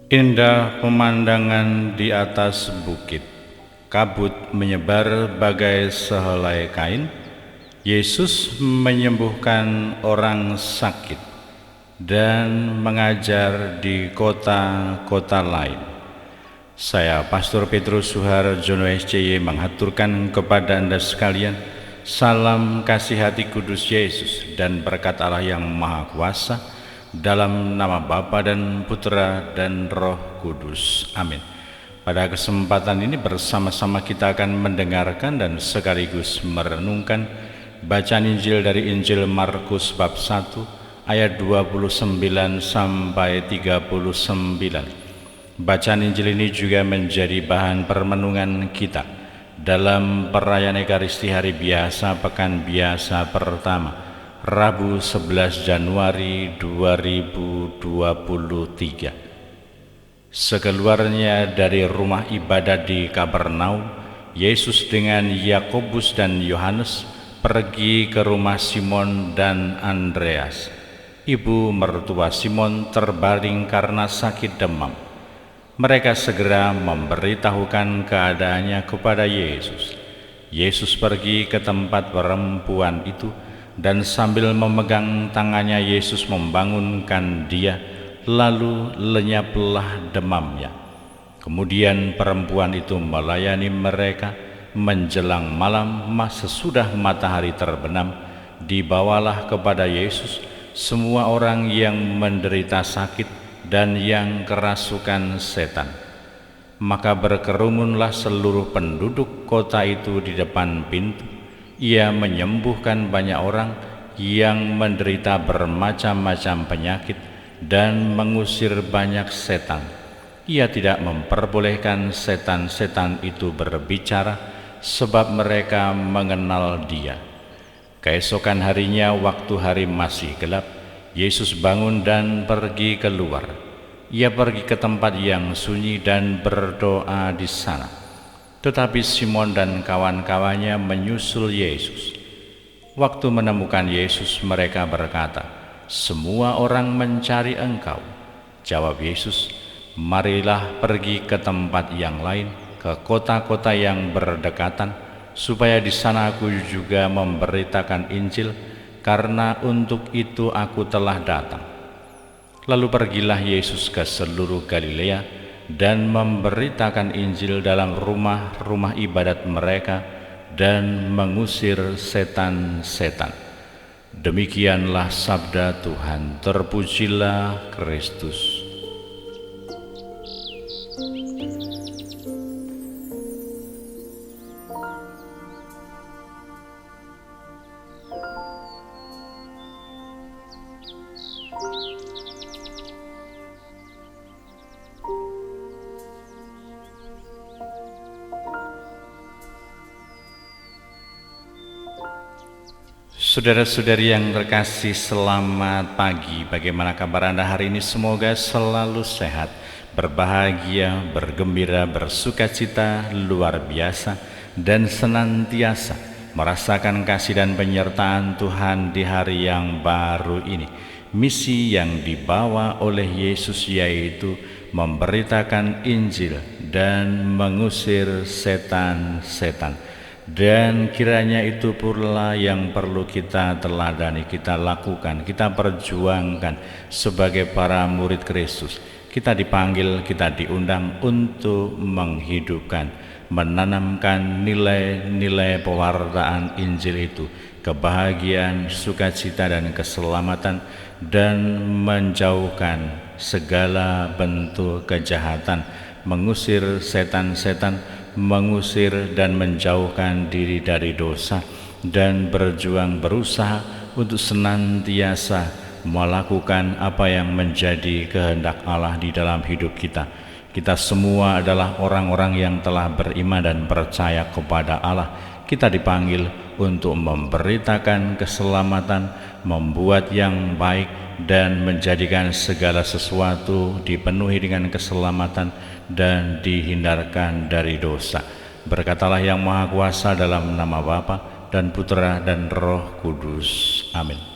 Indah pemandangan di atas bukit, kabut menyebar bagai sehelai kain. Yesus menyembuhkan orang sakit dan mengajar di kota-kota lain. Saya, Pastor Petrus Suharjono SCY, menghaturkan kepada Anda sekalian salam kasih hati kudus Yesus dan berkat Allah yang Maha Kuasa, dalam nama Bapa dan Putra dan Roh Kudus. Amin. Pada kesempatan ini bersama-sama kita akan mendengarkan dan sekaligus merenungkan bacaan Injil dari Injil Markus bab 1 ayat 29 sampai 39. Bacaan Injil ini juga menjadi bahan permenungan kita dalam perayaan Ekaristi Hari Biasa Pekan Biasa pertama, Rabu 11 Januari 2023. Sekeluarnya dari rumah ibadat di Kapernaum, Yesus dengan Yakobus dan Yohanes pergi ke rumah Simon dan Andreas. Ibu mertua Simon terbaring karena sakit demam. Mereka segera memberitahukan keadaannya kepada Yesus. Yesus pergi ke tempat perempuan itu dan sambil memegang tangannya Yesus membangunkan dia, lalu lenyaplah demamnya. Kemudian perempuan itu melayani mereka. Menjelang malam, sesudah matahari terbenam, dibawalah kepada Yesus semua orang yang menderita sakit dan yang kerasukan setan. Maka berkerumunlah seluruh penduduk kota itu di depan pintu. Ia menyembuhkan banyak orang yang menderita bermacam-macam penyakit dan mengusir banyak setan. Ia tidak memperbolehkan setan-setan itu berbicara, sebab mereka mengenal Dia. Keesokan harinya, waktu hari masih gelap, Yesus bangun dan pergi keluar. Ia pergi ke tempat yang sunyi dan berdoa di sana. Tetapi Simon dan kawan-kawannya menyusul Yesus. Waktu menemukan Yesus, mereka berkata, "Semua orang mencari Engkau." Jawab Yesus, "Marilah pergi ke tempat yang lain, ke kota-kota yang berdekatan, supaya di sana aku juga memberitakan Injil, karena untuk itu aku telah datang." Lalu pergilah Yesus ke seluruh Galilea dan memberitakan Injil dalam rumah-rumah ibadat mereka dan mengusir setan-setan. Demikianlah sabda Tuhan. Terpujilah Kristus. Saudara-saudari yang terkasih, selamat pagi. Bagaimana kabar Anda hari ini? Semoga selalu sehat, berbahagia, bergembira, bersukacita luar biasa, dan senantiasa merasakan kasih dan penyertaan Tuhan di hari yang baru ini. Misi yang dibawa oleh Yesus yaitu memberitakan Injil dan mengusir setan-setan. Dan kiranya itu pula yang perlu kita teladani, kita lakukan, kita perjuangkan sebagai para murid Kristus. Kita dipanggil, kita diundang untuk menghidupkan, menanamkan nilai-nilai pewartaan Injil itu, kebahagiaan, sukacita, dan keselamatan, dan menjauhkan segala bentuk kejahatan, mengusir setan-setan, mengusir dan menjauhkan diri dari dosa, dan berusaha untuk senantiasa melakukan apa yang menjadi kehendak Allah di dalam hidup kita. Kita semua adalah orang-orang yang telah beriman dan percaya kepada Allah. Kita dipanggil untuk memberitakan keselamatan, membuat yang baik, dan menjadikan segala sesuatu dipenuhi dengan keselamatan dan dihindarkan dari dosa. Berkatalah yang Maha Kuasa dalam nama Bapa dan Putra dan Roh Kudus. Amin.